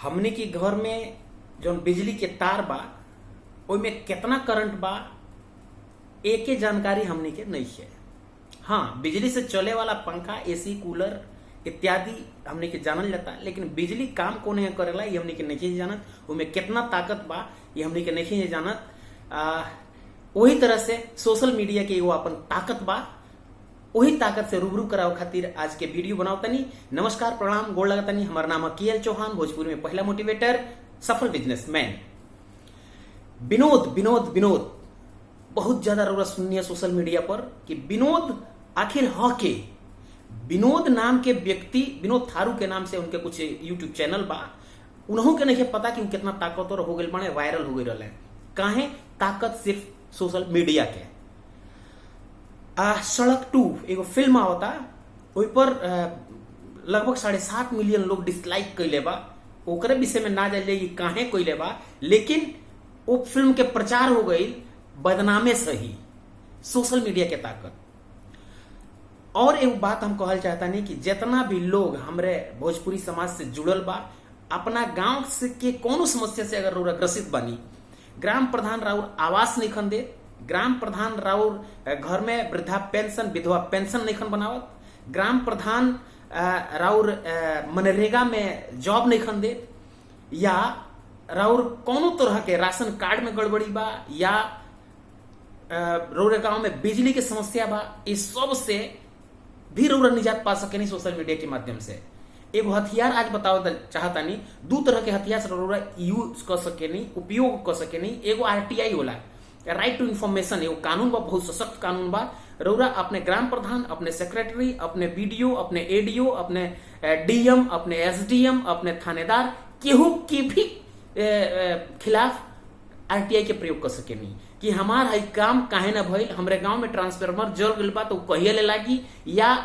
हमनी के घर में जौन बिजली के तार बा ओइमे केतना करंट बा एके जानकारी हमनी के नहीं है। हाँ, बिजली से चले वाला पंखा, एसी, कूलर इत्यादि हमनी के जानल जाता, लेकिन बिजली काम कोने करेला ये हमनी के नहीं जानत। ओमे कितना ताकत बा ये हमनी के नहीं जानत। वही तरह से सोशल मीडिया के एगो अपन ताकत बा, वही ताकत से रूबरू करावे खातिर आज के वीडियो बनाओ तनी। नमस्कार, प्रणाम, गोड़ लगतनी। हमार नाम है KL चौहान, भोजपुर में पहला मोटिवेटर, सफल बिजनेसमैन। विनोद बहुत ज्यादा रौरा सुनिए सोशल मीडिया पर कि विनोद आखिर ह के। विनोद नाम के व्यक्ति, विनोद थारू के नाम से उनके कुछ यूट्यूब चैनल बा, उन्हों के नहीं पता कि वो कितना ताकतवर हो गए बने, वायरल हो गए रहे। काहे? ताकत सिर्फ सोशल मीडिया के। सड़क 2 एगो फिल्म आवता, ओइ पर लगभग 7.5 मिलियन लोग डिसलाइक कैले बा। ओकरे विषय में ना जाइए कि काहे कैले बा, लेकिन वो फिल्म के प्रचार हो गई बदनामे सही, सोशल मीडिया के ताकत। और एक बात हम कहल चाहता नहीं कि जितना भी लोग हमरे भोजपुरी समाज से जुड़ल बा, अपना गांव से के कोनो समस्या से अगर ग्रसित बनी, ग्राम प्रधान राउर आवास नहीं खन दे, ग्राम प्रधान राउर घर में वृद्धा पेंशन, विधवा पेंशन नहीं खन बनावत, ग्राम प्रधान राउर मनरेगा में जॉब नहीं खन दे, या राउर कोनो तरह के राशन कार्ड में गड़बड़ी बा, या रौरे गांव में बिजली की समस्या बा, इस सब से भी रौरा निजात पा सके नहीं सोशल मीडिया के माध्यम से। एगो हथियार आज बताओ चाहता नहीं, 2 तरह के हथियार से रौरा यूज कर सके नहीं, उपयोग कर सके नहीं। एगो RTI होला, राइट टू इन्फॉर्मेशन, एगो कानून बा, बहुत सशक्त कानून बा। रौरा अपने ग्राम प्रधान, अपने सेक्रेटरी, अपने BDO, अपने ADO, अपने DM, अपने SDM, अपने थानेदार, केहू के भी खिलाफ RTI के प्रयोग कर सके नहीं कि हमार हई काम काहे ना भइल, हमरे गांव में ट्रांसफार्मर जल गइल बा तो कहिए ले लागी, या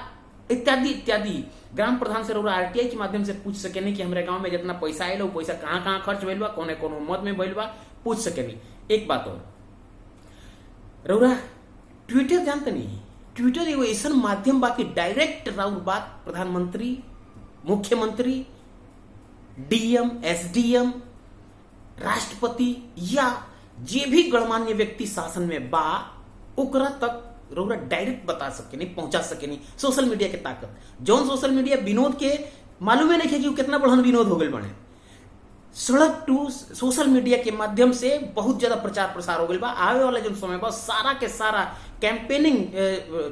इत्यादि इत्यादि। ग्राम प्रधान से रौरा RTI के माध्यम से पूछ सके नहीं कि हमरे गांव में जितना पैसा आयल वो पैसा कहाँ कहाँ खर्च भइल बा, कौन कौन मद में भइल बा, पूछ सके नहीं। एक बात और, रौरा ट्विटर जानते नहीं, ट्विटर एगो ऐसा माध्यम बा कि डायरेक्ट राउर बात प्रधानमंत्री, मुख्यमंत्री, DM, SDM, राष्ट्रपति या जे भी गणमान्य व्यक्ति शासन में बा, ओकरा तक रौरा डायरेक्ट बता सके नहीं, पहुंचा सके नहीं। सोशल मीडिया के ताकत, जौन सोशल मीडिया विनोद के मालूम है नहीं कि कितना बड़हन विनोद हो गए बने। सड़क 2 सोशल मीडिया के माध्यम से बहुत ज्यादा प्रचार प्रसार हो गई बा। आवे वाला जो समय बा सारा के सारा कैंपेनिंग,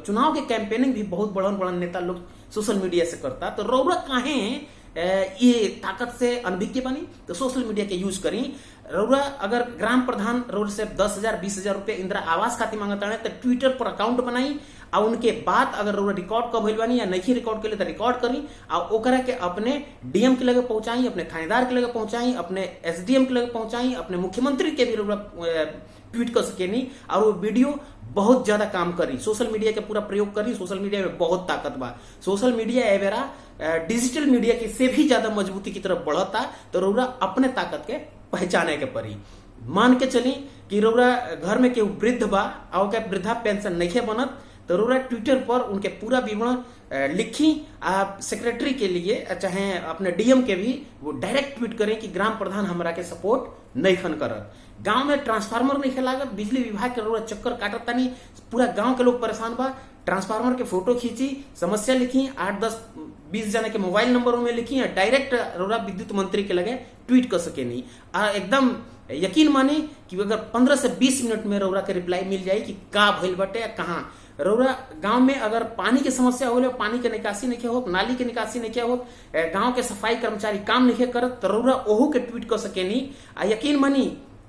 चुनाव के कैंपेनिंग भी बहुत बड़न नेता लोग सोशल मीडिया से करता। तो रौरा काहे ये ताकत से अनभिज्ञ बनी? तो सोशल मीडिया के यूज करी। रौरा अगर ग्राम प्रधान रौर से 10,000 20,000 रुपये इंदिरा आवास खातिर मांगता है तो ट्विटर पर अकाउंट बनाई, और उनके बाद अगर रौरा रिकॉर्ड कब भइल बानी या नहीं रिकॉर्ड के लिए तो रिकॉर्ड करी, और ओकरा के अपने DM के लगे पहुंचाई, अपने थानेदार के लगे पहुंचाई, अपने SDM के लगे पहुंचाई, अपने मुख्यमंत्री के भी रौरा ट्वीट कर सके नहीं, और वो वीडियो बहुत ज्यादा काम करी। सोशल मीडिया के पूरा प्रयोग करी। सोशल मीडिया में बहुत ताकत बा। Social media Avira digital media के से भी ज्यादा मजबूती की तरफ बढ़ता, तो रौरा अपने ताकत के पहचाने के पड़ी। मान के चली कि रौरा घर में केहू वृद्ध बा और क्या वृद्धा पेंशन नहीं बनत, तो रौरा ट्विटर पर उनके पूरा विवरण लिखी। आप सेक्रेटरी के लिए चाहे अपने DM के भी वो डायरेक्ट ट्वीट करें कि ग्राम प्रधान हमरा के सपोर्ट नहीं खन करत, गांव में ट्रांसफार्मर नहीं लागत, बिजली विभाग के रौरा चक्कर काटत तानी, पूरा गांव के लोग परेशान बा। ट्रांसफार्मर के फोटो खींची, समस्या लिखी, 8 10 20 जने के मोबाइल नंबर में लिखी, डायरेक्ट रौरा विद्युत मंत्री के लगे ट्वीट कर सके नहीं। एकदम यकीन मानी कि अगर 15 से 20 मिनट में रौरा के रिप्लाई मिल जाए कि का भइल बटे या कहाँ। रौरा गांव में अगर पानी की समस्या हो, पानी के निकासी नहीं हो, नाली के निकासी नहीं हो, गांव के सफाई कर्मचारी काम नहीं करत, तो रौरा ओहू के ट्वीट कर सके नहीं। यकीन मानी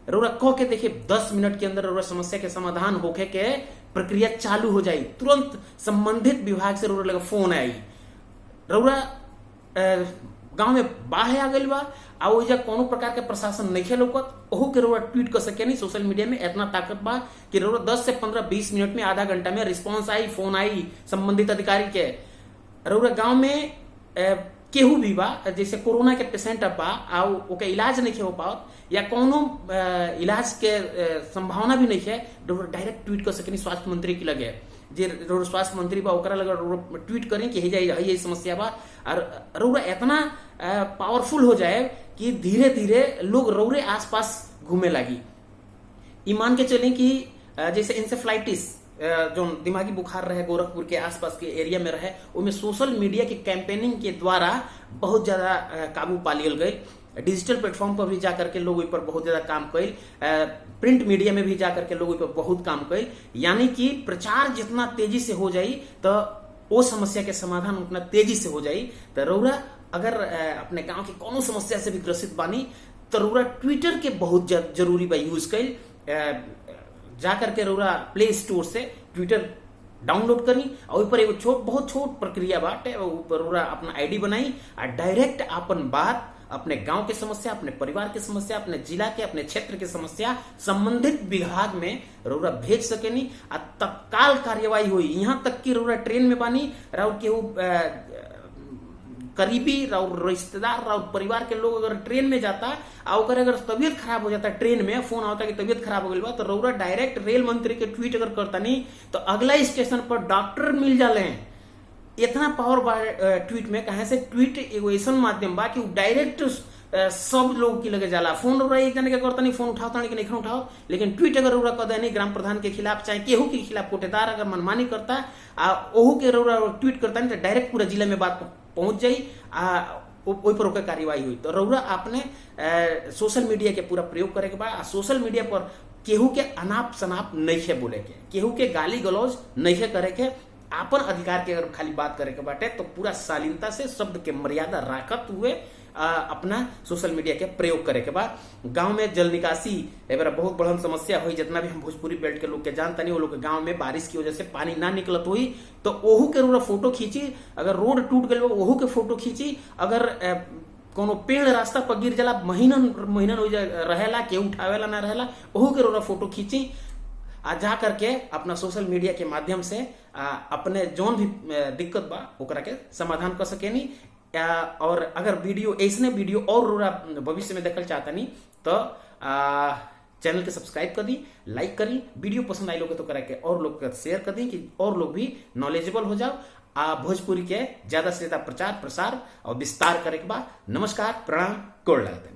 रौरा कह के देखिए 10 मिनट के अंदर रौरा समस्या के समाधान होके के प्रक्रिया चालू हो जाई। तुरंत संबंधित विभाग से रौरा लगे फोन आई, रौरा गांव में बाढ़ आ गई बा आ ओइजा कोनो प्रकार के प्रशासन नहीं लौकत, ओहू के रौरा ट्वीट कर सके नहीं। सोशल मीडिया में इतना ताकत बा कि रौरा 10 से 15-20 मिनट में, आधा घंटा में रिस्पांस आई, फोन आई संबंधित अधिकारी के। रौरा गांव में केहू भी बा, जैसे कोरोना के पेशेंट बा आ ओके इलाज नहीं हो पाओ या कोनो इलाज के संभावना भी नहीं है, डायरेक्ट ट्वीट कर सके स्वास्थ्य मंत्री के लगे। जे स्वास्थ्य मंत्री बा ओकरा लगे ट्वीट करें कि हे जाए यही समस्या बा, और रउरा इतना पावरफुल हो जाए कि धीरे धीरे लोग रौरे आसपास घूमे लगी। ये मान के चलें कि जैसे इंसेफ्लाइटिस जो दिमागी बुखार रहे गोरखपुर के आसपास के एरिया में रहे, उनमें सोशल मीडिया के कैंपेनिंग के द्वारा बहुत ज्यादा काबू पा लियल गई। डिजिटल प्लेटफॉर्म पर भी जाकर के लोग पर बहुत ज्यादा काम कैल, प्रिंट मीडिया में भी जाकर के लोग पर बहुत काम कैल। यानी कि प्रचार जितना तेजी से हो जाई तो वो समस्या के समाधान उतना तेजी से हो जाई। तो रौरा अगर अपने गांव की कोनो समस्या से भी ग्रसित बानी तो रौरा ट्विटर के बहुत जरूरी बा यूज कैल। जाकर के रौरा प्ले स्टोर से ट्विटर डाउनलोड करी और ऊपर एगो बहुत छोट प्रक्रिया बाटे, ऊपर रौरा अपना आईडी बनाई और डायरेक्ट अपन बात, अपने गांव के समस्या, अपने परिवार के समस्या, अपने जिला के, अपने क्षेत्र के समस्या संबंधित विभाग में रौरा भेज सकेनी और तत्काल कार्यवाही हुई। यहाँ तक कि रौरा ट्रेन में बानी, राउर केहू करीबी राउर रिश्तेदार राउर परिवार के लोग अगर ट्रेन में जाता और अगर तबियत खराब हो जाता, ट्रेन में फोन आता कि तबियत खराब हो गई बा, तो रौरा डायरेक्ट रेल मंत्री के ट्वीट अगर करता नहीं तो अगला स्टेशन पर डॉक्टर मिल जाले। इतना पावर बा ट्वीट में। कहे से ट्वीट एगो ऐसा माध्यम बा कि डायरेक्ट सब लोग की लगे जाला। फोन रौरा एक जने के करता नहीं, फोन उठाता नहीं कि नहीं उठाओ, लेकिन ट्वीट अगर रौरा कर देनी ग्राम प्रधान के खिलाफ चाहे केहू के खिलाफ कोटेदार अगर मनमानी करता ओहू के रौरा ट्वीट करता नहीं तो डायरेक्ट पूरा जिला में बात पहुंच जाई ओई पर ओकर कार्यवाही हुई। तो रौरा अपने सोशल मीडिया के पूरा प्रयोग करे के बाद सोशल मीडिया पर केहू के अनाप शनाप नहीं है बोले के, केहू के गाली गलौज नहीं है करे के, आपन अधिकार के अगर खाली बात करे के बाटे तो पूरा शालीनता से शब्द के मर्यादा राखत हुए अपना सोशल मीडिया के प्रयोग करे के बाद। गांव में जल निकासी एबार बहुत बड़ा समस्या हुई। जितना भी हम भोजपुरी बेल्ट के लोग के जानता नहीं, वो लोग के गांव में बारिश की वजह से पानी ना निकलत हुई तो ओहू के रौरा फोटो खींची। अगर रोड टूट गए ओहू के फोटो खींची। अगर कोनो पेड़ रास्ता पर गिर जाला महीनन रहेला के उठावेला ना रहेला ओहू के रौरा फोटो खींची आ जा करके अपना सोशल मीडिया के माध्यम से अपने जौन भी दिक्कत बा ओकरा के समाधान कर सकेनी। और अगर वीडियो ऐसने वीडियो और रौरा भविष्य में देखल चाहता नहीं तो चैनल के सब्सक्राइब कर दी, लाइक करी, वीडियो पसंद आई लोग तो करा के और लोग के शेयर कर दी कि और लोग भी नॉलेजेबल हो जाओ। भोजपुरी के ज्यादा से ज्यादा प्रचार प्रसार और विस्तार करे के बाद। नमस्कार, प्रणाम, गोड़ लागत।